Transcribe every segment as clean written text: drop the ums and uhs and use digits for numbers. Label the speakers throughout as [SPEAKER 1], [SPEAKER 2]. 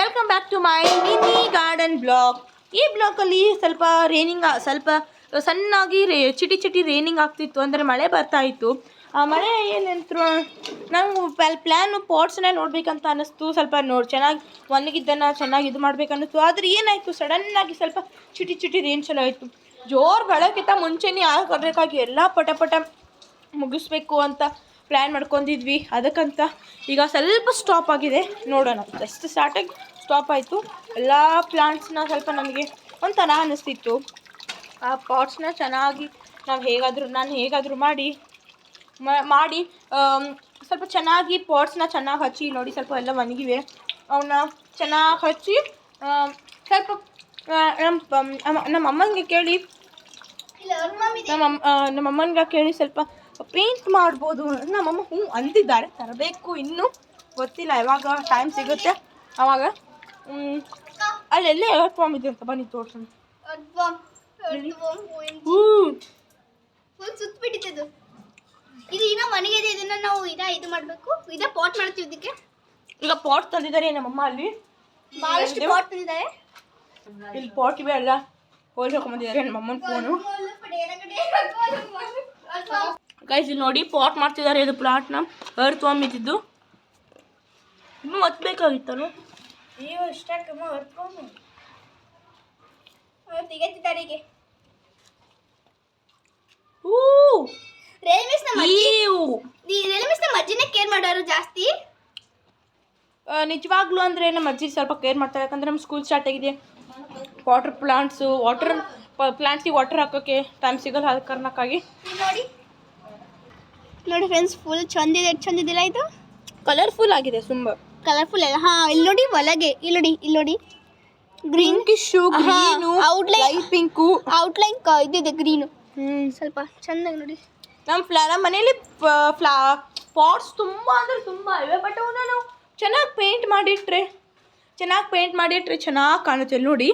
[SPEAKER 1] Welcome back to my mini garden blog. ಈ ಬ್ಲಾಗಲ್ಲಿ ಸ್ವಲ್ಪ ಸಣ್ಣಾಗಿ ಚಿಟಿ ಚಿಟಿ ರೇನಿಂಗ್ ಆಗ್ತಿತ್ತು, ಅಂದರೆ ಮಳೆ ಬರ್ತಾ ಇತ್ತು. ಆ ಮಳೆ ಏನಂತರೂ ನಾವು ಪ್ಲ್ಯಾನು ಪಾಟ್ಸ್ನ ನೋಡಬೇಕಂತ ಅನ್ನಿಸ್ತು. ಸ್ವಲ್ಪ ಚೆನ್ನಾಗಿ ಒಣಗಿದ್ದನ್ನು ಚೆನ್ನಾಗಿ ಇದು ಮಾಡಬೇಕನ್ನಿಸ್ತು. ಆದರೆ ಏನಾಯಿತು, ಸಡನ್ನಾಗಿ ಸ್ವಲ್ಪ ಚಿಟಿ ಚಿಟಿ ರೇನ್ ಚಲೋ ಆಯಿತು. ಜೋರು ಬೆಳಕಿಂತ ಮುಂಚೆನೇ ಆಗಬೇಕಾಗಿ ಎಲ್ಲ ಪಟ ಮುಗಿಸ್ಬೇಕು ಅಂತ ಪ್ಲ್ಯಾನ್ ಮಾಡ್ಕೊಂಡಿದ್ವಿ. ಅದಕ್ಕಂತ ಈಗ ಸ್ವಲ್ಪ ಸ್ಟಾಪ್ ಆಗಿದೆ. ನೋಡೋಣ, ಜಸ್ಟ್ ಸ್ಟಾರ್ಟಾಗಿ ಸ್ಟಾಪ್ ಆಯಿತು. ಎಲ್ಲ ಪ್ಲಾಂಟ್ಸ್ನ ಸ್ವಲ್ಪ ನಮಗೆ ಒಂಥರ ಅನ್ನಿಸ್ತಿತ್ತು. ಆ ಪಾಟ್ಸ್ನ ಚೆನ್ನಾಗಿ ನಾನು ಹೇಗಾದರೂ ಮಾಡಿ ಸ್ವಲ್ಪ ಚೆನ್ನಾಗಿ ಪಾಟ್ಸ್ನ ಚೆನ್ನಾಗಿ ಹಚ್ಚಿ ನೋಡಿ. ಸ್ವಲ್ಪ ಎಲ್ಲ ಒಣಗಿವೆ, ಅವನ್ನ ಚೆನ್ನಾಗಿ ಹಚ್ಚಿ ಸ್ವಲ್ಪ ನಮ್ಮ ಅಮ್ಮನಿಗೆ ಕೇಳಿ ಸ್ವಲ್ಪ ಪೇಂಟ್ ಮಾಡ್ಬೋದು. ನಮ್ಮಮ್ಮ ಅಂತಿದ್ದಾರೆ, ತರಬೇಕು. ಇನ್ನೂ ಗೊತ್ತಿಲ್ಲ ಯಾವಾಗ ಟೈಮ್ ಸಿಗುತ್ತೆ ಆವಾಗ. ಅಲ್ಲೆಲ್ಲೇ ಎರ್ತ್ ಬಾಂಬ್ ಇದೆ ಅಂತ ಬನ್ನಿ ತೋರ್ಸೋಣ.
[SPEAKER 2] ಸುತ್ತಬಿಟ್ಟಿದ್ದು ಇದು ಇನ್ನೂ ಮನೆಗಿದೆ. ಇದನ್ನ ನಾವು ಇದು ಮಾಡಬೇಕು. ಇದೇ ಪಾಟ್ ಮಾಡ್ತೀವಿ. ಇದಕ್ಕೆ
[SPEAKER 1] ಈಗ ಪಾಟ್ ತಂದಿದ್ದಾರೆ ನಮ್ಮಮ್ಮ. ಅಲ್ಲಿ
[SPEAKER 2] ಭಾಳಷ್ಟು ಪಾಟ್ ತಂದಿದ್ದಾರೆ.
[SPEAKER 1] ಇಲ್ಲಿ ಪಾಟ್ ಇವೆ ಎಲ್ಲ ಹೋಲ್ಸ್ಕೊಂಬಂದಿದ್ದಾರೆ ನಮ್ಮಮ್ಮನ ಫೋನು. ಗೈಸ್ ಇಲ್ಲಿ ನೋಡಿ, ಪಾಟ್ ಮಾಡ್ತಿದ್ದಾರೆ. ಇದು ಪ್ಲಾಂಟ್ನ ಎರ್ತ್ ಬಾಂಬ್ ಇದ್ದಿದ್ದು. ಇನ್ನೂ ಒತ್ತಬೇಕಾಗಿತ್ತಲ್ಲ,
[SPEAKER 2] ನೀವು ಇಷ್ಟಕ್ಕಮ್ಮ ಹೊರ್ಕೊಂಡು ತೆಗೆತಿದ್ದಾರೆ. ಹೀಗೆ ರೇಲ್ಮಿಸ್ನ ಅಜ್ಜಿನೇ ಕೇರ್ ಮಾಡೋರು ಜಾಸ್ತಿ.
[SPEAKER 1] ನಿಜವಾಗ್ಲೂ ಅಂದರೆ ನಮ್ಮ ಅಜ್ಜಿ ಸ್ವಲ್ಪ ಕೇರ್ ಮಾಡ್ತಾರೆ. ಯಾಕಂದರೆ ನಮ್ಮ ಸ್ಕೂಲ್ ಸ್ಟಾರ್ಟ್ ಆಗಿದೆ. ವಾಟರ್ ಪ್ಲಾಂಟ್ಸಿಗೆ ವಾಟರ್ ಹಾಕೋಕ್ಕೆ ಟೈಮ್ ಸಿಗೋಲ್ಲ. ಅದ ಕಾರಣಕ್ಕಾಗಿ
[SPEAKER 2] ನೋಡಿ ಫ್ರೆಂಡ್ಸ್, ಫುಲ್ ಚಂದಿದೆ. ಚಂದಿದಿಲ್ಲ ಇದು?
[SPEAKER 1] ಕಲರ್ಫುಲ್ ಆಗಿದೆ, ತುಂಬ
[SPEAKER 2] ಕಲರ್ಫುಲ್ ಅಲ್ಲ. ಇಲ್ಲಿ ನೋಡಿ ಒಳಗೆ, ಇಲ್ಲಿ ನೋಡಿ ಗ್ರೀನ್
[SPEAKER 1] ಔಟ್ಲೈನ್ ಪಿಂಕು
[SPEAKER 2] ಔಟ್ಲೈನ್ ಇದಿದೆ ಗ್ರೀನು. ಸ್ವಲ್ಪ ಚೆನ್ನಾಗಿ ನೋಡಿ.
[SPEAKER 1] ನಮ್ಮ ಮನೇಲಿ ಪಾಟ್ಸ್ ತುಂಬ ಅಂದರೆ ತುಂಬ ಇವೆ. ಬಟ್ ಅವನ್ನ ನಾವು ಚೆನ್ನಾಗಿ ಪೇಂಟ್ ಮಾಡಿಟ್ರೆ ಚೆನ್ನಾಗಿ ಕಾಣುತ್ತೆ. ನೋಡಿ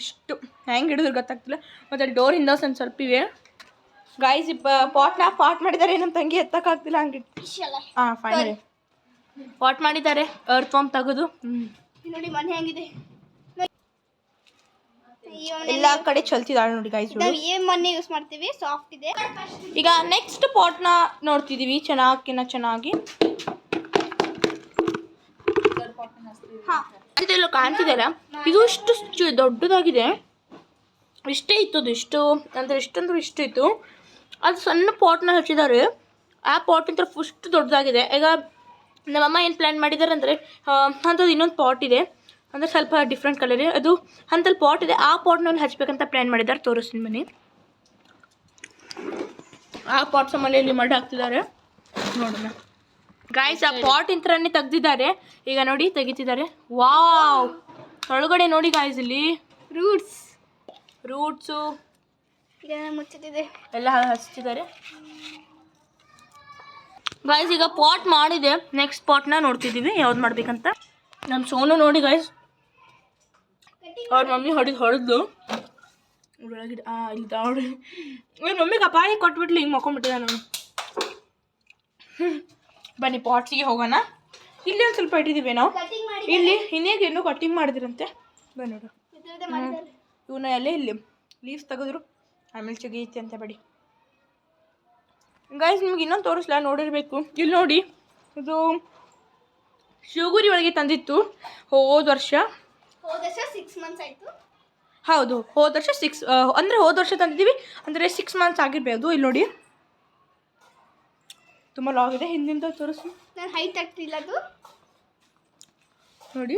[SPEAKER 1] ಇಷ್ಟು ಹೆಂಗೆ ಹಿಡಿದ್ರು ಗೊತ್ತಾಗ್ತಿಲ್ಲ. ಮತ್ತು ಡೋರ್ ಹಿಂದೆ ಸ್ವಲ್ಪ ಇವೆ. ಗಾಯ್ಸ್ ಪಾಟ್ ಮಾಡಿದ್ದಾರೆ. ನಮ್ಮ ತಂಗಿ ಎತ್ತಕ್ಕಾಗ್ತಿಲ್ಲ ಹಂಗೆ. ಫೈನಲಿ ಪಾಟ್ ಮಾಡಿದ್ದಾರೆ. ಎರ್ತ್ ಬಾಂಬ್ ತೆಗೆದು
[SPEAKER 2] ನೋಡಿ ಮನೆ ಹೆಂಗಿದೆ.
[SPEAKER 1] ಎಲ್ಲ ಕಡೆ ಚಲ್ತಿದ್ದಾಳೆ ನೋಡಿ ಗೈಸ್.
[SPEAKER 2] ನಾವು ಏನು ಮನೆ ಯೂಸ್ ಮಾಡ್ತೀವಿ, ಸಾಫ್ಟ್ ಇದೆ.
[SPEAKER 1] ಈಗ ನೆಕ್ಸ್ಟ್ ಪಾಟ್ನ ನೋಡ್ತಿದ್ದೀವಿ. ಚೆನ್ನಾಗಿ ಇದೆಲ್ಲ ಕಾಣ್ತಿದೆಯಲ್ಲ, ಇದು ಇಷ್ಟು ದೊಡ್ಡದಾಗಿದೆ. ಇಷ್ಟೇ ಇತ್ತು ಅದು. ಇಷ್ಟು ಇತ್ತು. ಅದು ಸಣ್ಣ ಪಾಟ್ನ ಹಚ್ಚಿದ್ದಾರೆ. ಆ ಪಾಟಿಂತ ಫಸ್ಟ್ ದೊಡ್ಡದಾಗಿದೆ. ಈಗ ನಮ್ಮಮ್ಮ ಏನು ಪ್ಲ್ಯಾನ್ ಮಾಡಿದ್ದಾರೆ ಅಂದರೆ, ಅಂಥದ್ದು ಇನ್ನೊಂದು ಪಾಟ್ ಇದೆ, ಅಂದರೆ ಸ್ವಲ್ಪ ಡಿಫ್ರೆಂಟ್ ಕಲರ್. ಅದು ಅಂಥಲ್ಲಿ ಪಾಟ್ ಇದೆ. ಆ ಪಾಟ್ನ ಹಚ್ಬೇಕಂತ ಪ್ಲ್ಯಾನ್ ಮಾಡಿದ್ದಾರೆ. ತೋರಿಸ್ತೀನಿ ಬನ್ನಿ. ಆ ಪಾಟ್ಸ್ ಮನೆಯಲ್ಲಿ ಮಡ್ ಹಾಕ್ತಿದ್ದಾರೆ. ನೋಡೋಣ ಗಾಯ್ಸ್, ಆ ಪಾಟ್ ಇಂತ್ರನೇ ತೆಗ್ದಿದ್ದಾರೆ. ಈಗ ನೋಡಿ ತೆಗಿತಿದ್ದಾರೆ. ವಾವ್, ಒಳಗಡೆ ನೋಡಿ ಗಾಯ್ಸ್, ಇಲ್ಲಿ ರೂಟ್ಸು
[SPEAKER 2] ಮುಚ್ಚಿದೆ
[SPEAKER 1] ಎಲ್ಲ ಹಚ್ತಿದ್ದಾರೆ ಗಾಯ್ಸ್. ಈಗ ಪಾಟ್ ಮಾಡಿದೆ. ನೆಕ್ಸ್ಟ್ ಪಾಟ್ನ ನೋಡ್ತಿದ್ದೀವಿ ಯಾವ್ದು ಮಾಡ್ಬೇಕಂತ. ನಮ್ಮ ಸೋನು ನೋಡಿ ಗಾಯ್ಸ್, ಅವ್ರ ಮಮ್ಮಿ ಹೊಡೆದು ಒಳಗಿದೆ. ಇಲ್ಲ ಮಮ್ಮಿಗೆ ಅಪಾಯ ಕೊಟ್ಬಿಟ್ಲಿ, ಹಿಂಗೆ ಮಕ್ಕೊಂಡ್ಬಿಟ್ಟಿದೆ ನಾನು. ಬನ್ನಿ ಪಾಟ್ಸಿಗೆ ಹೋಗೋಣ. ಇಲ್ಲಿ ಒಂದು ಸ್ವಲ್ಪ ಇಟ್ಟಿದ್ದೀವಿ ನಾವು. ಇಲ್ಲಿ ಇನ್ನೇಗೆ ಇನ್ನೂ ಕಟ್ಟಿಂಗ್ ಮಾಡಿದ್ರಂತೆ. ಬನ್ನಿ ನೋಡು, ಇವನ್ನ ಎಲ್ಲ ಇಲ್ಲಿ ಲೀವ್ಸ್ ತೆಗೆದ್ರು, ಆಮೇಲೆ ಚಿಗೈತಿ ಅಂತ. ಬಡಿ ಗಾಯ್ಸ್, ನಿಮ್ಗೆ ಇನ್ನೊಂದು ತೋರಿಸ್ಲಾ, ನೋಡಿರಬೇಕು. ಇಲ್ಲಿ ನೋಡಿ, ಇದು ಶಿವಗುರಿ ಒಳಗೆ ತಂದಿತ್ತು ಹೋದ ವರ್ಷ.
[SPEAKER 2] 6 months ಆಯಿತು.
[SPEAKER 1] ಹೌದು, ಹೋದ ವರ್ಷ ತಂದಿದ್ದೀವಿ, ಅಂದರೆ 6 months ಆಗಿರ್ಬೋದು. ಇಲ್ಲಿ ನೋಡಿ ತುಂಬ ಲಾಂಗ್ ಇದೆ. ಹಿಂದಿಂದ ತೋರಿಸು.
[SPEAKER 2] ನಾನು ಹೈಟ್ ಆಗ್ತಿಲ್ಲ ಅದು
[SPEAKER 1] ನೋಡಿ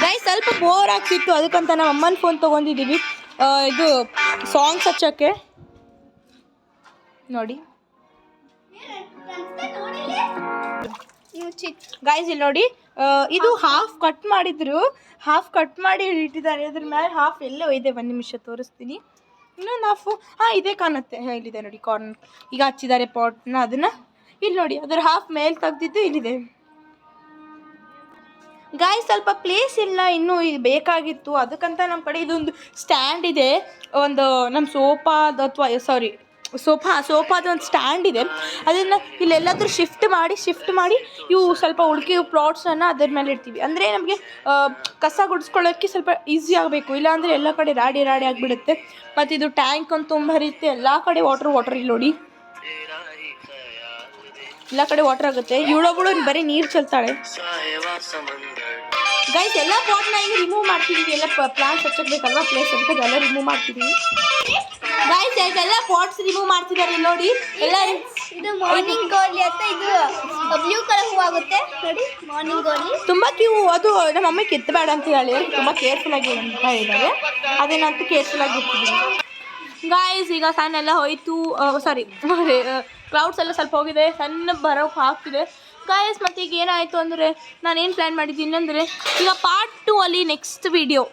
[SPEAKER 1] ಗೈಸ್. ಸ್ವಲ್ಪ ಬೋರ್ ಆಗ್ತಿತ್ತು, ಅದಕ್ಕಂತ ನಮ್ಮ ಅಮ್ಮನ ಫೋನ್ ತೊಗೊಂಡಿದ್ದೀವಿ ಇದು ಸಾಂಗ್ಸ್ ಹಚ್ಚೋಕ್ಕೆ. ನೋಡಿ ಗೈಸ್, ಇಲ್ಲಿ ನೋಡಿ, ಇದು ಹಾಫ್ ಕಟ್ ಮಾಡಿ ಇಟ್ಟಿದ್ದಾರೆ. ಅದ್ರ ಮೇಲೆ ಹಾಫ್ ಎಲ್ಲೋ ಇದೆ. ಒಂದು ನಿಮಿಷ ತೋರಿಸ್ತೀನಿ. ಇನ್ನೊಂದು ಹಾಫು ಇದೇ ಕಾಣುತ್ತೆ. ಇಲ್ಲಿದೆ ನೋಡಿ ಕಾರ್ನರ್. ಈಗ ಹಚ್ಚಿದ್ದಾರೆ ಪಾಟ್ನ. ಅದನ್ನು ಇಲ್ಲಿ ನೋಡಿ, ಅದರ ಹಾಫ್ ಮೇಲೆ ತೆಗ್ದಿದ್ದು ಇಲ್ಲಿದೆ. ಗಾಯ್ಸ್, ಸ್ವಲ್ಪ ಪ್ಲೇಸ್ ಇಲ್ಲ, ಇನ್ನೂ ಬೇಕಾಗಿತ್ತು. ಅದಕ್ಕಂತ ನಮ್ಮ ಕಡೆ ಇದೊಂದು ಸ್ಟ್ಯಾಂಡ್ ಇದೆ. ಒಂದು ನಮ್ಮ ಸೋಫಾದ ಅಥವಾ ಸೋಫಾದ ಒಂದು ಸ್ಟ್ಯಾಂಡ್ ಇದೆ. ಅದನ್ನು ಇಲ್ಲೆಲ್ಲಾದರೂ ಶಿಫ್ಟ್ ಮಾಡಿ ಇವು ಸ್ವಲ್ಪ ಉಳ್ಕೆ ಪ್ಲಾಟ್ಸನ್ನು ಅದ್ರ ಮೇಲೆ ಇಡ್ತೀವಿ. ಅಂದರೆ ನಮಗೆ ಕಸ ಗುಡಿಸ್ಕೊಳ್ಳೋಕ್ಕೆ ಸ್ವಲ್ಪ ಈಸಿ ಆಗಬೇಕು, ಇಲ್ಲಾಂದರೆ ಎಲ್ಲ ಕಡೆ ರಾಡಿ ಆಗಿಬಿಡುತ್ತೆ. ಮತ್ತು ಇದು ಟ್ಯಾಂಕ್ ಅಂತ ತುಂಬ ಹರಿಯುತ್ತೆ, ಎಲ್ಲ ಕಡೆ ವಾಟರ್ ಇಲ್ಲಿ ನೋಡಿ, ಎಲ್ಲ ಕಡೆ ವಾಟರ್ ಆಗುತ್ತೆ. ಇವಳೊಬ್ಬಳು ಬರೀ ನೀರು ಚೆಲ್ತಾಳೆ. ಗೈಸ್ ಎಲ್ಲ ಪಾಟ್ನ ಈಗ ರಿಮೂವ್ ಮಾಡ್ತಿದ್ದೀವಿ, ಎಲ್ಲ ಪ್ಲಾಂಟ್ಸ್ ಹಚ್ಚಬೇಕಲ್ವಾ ಪ್ಲೇಸ್ ಅದಕ್ಕೆ ಎಲ್ಲ ರಿಮೂವ್ ಮಾಡ್ತಿದ್ದೀವಿ. ಗೈಸ್ ಎಲ್ಲ ಪಾಟ್ಸ್ ರಿಮೂವ್ ಮಾಡ್ತಿದ್ದಾರೆ ನೋಡಿ ಎಲ್ಲ.
[SPEAKER 2] ಇದು ಮಾರ್ನಿಂಗ್ ಗೋಲಿ ಅಂತ, ಇದು ಬ್ಲೂ ಕಲರ್ ಹೂ ಆಗುತ್ತೆ ನೋಡಿ, ಮಾರ್ನಿಂಗ್ ಗೋಲಿ
[SPEAKER 1] ತುಂಬ ಅದು ನಮ್ಮ ಮಮ್ಮಿ ಕಿತ್ತಬೇಡ ಅಂತ ಹೇಳಿ ತುಂಬ ಕೇರ್ಫುಲ್ ಆಗಿ ಅಂತ ಹೇಳಿದ್ದಾರೆ, ಅದೇನಂತೂ ಕೇರ್ಫುಲ್ ಆಗಿರ್ತಿದ್ದೀವಿ. ಗಾಯ್ಸ್ ಈಗ ಸನ್ ಎಲ್ಲ ಹೋಯ್ತು, ಸಾರಿ ಕ್ಲೌಡ್ಸ್ ಎಲ್ಲ ಸ್ವಲ್ಪ ಹೋಗಿದೆ, ಸಣ್ಣ ಬರೋಕೆ ಆಗ್ತಿದೆ ಗಾಯ್ಸ್. ಮತ್ತು ಈಗ ಏನಾಯಿತು ಅಂದರೆ ನಾನೇನು ಪ್ಲ್ಯಾನ್ ಮಾಡಿದ್ದೀನಿ ಅಂದರೆ ಈಗ ಪಾರ್ಟ್ 2 ಅಲ್ಲಿ ನೆಕ್ಸ್ಟ್ ವಿಡಿಯೋ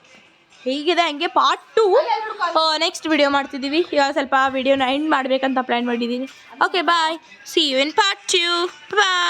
[SPEAKER 1] ಹೀಗಿದೆ ಹಂಗೆ ಪಾರ್ಟ್ 2 ನೆಕ್ಸ್ಟ್ ವಿಡಿಯೋ ಮಾಡ್ತಿದ್ದೀವಿ. ಈಗ ಸ್ವಲ್ಪ ವಿಡಿಯೋನ ಎಂಡ್ ಮಾಡಬೇಕಂತ ಪ್ಲ್ಯಾನ್ ಮಾಡಿದ್ದೀನಿ. Okay bye, see you in part 2. Bye.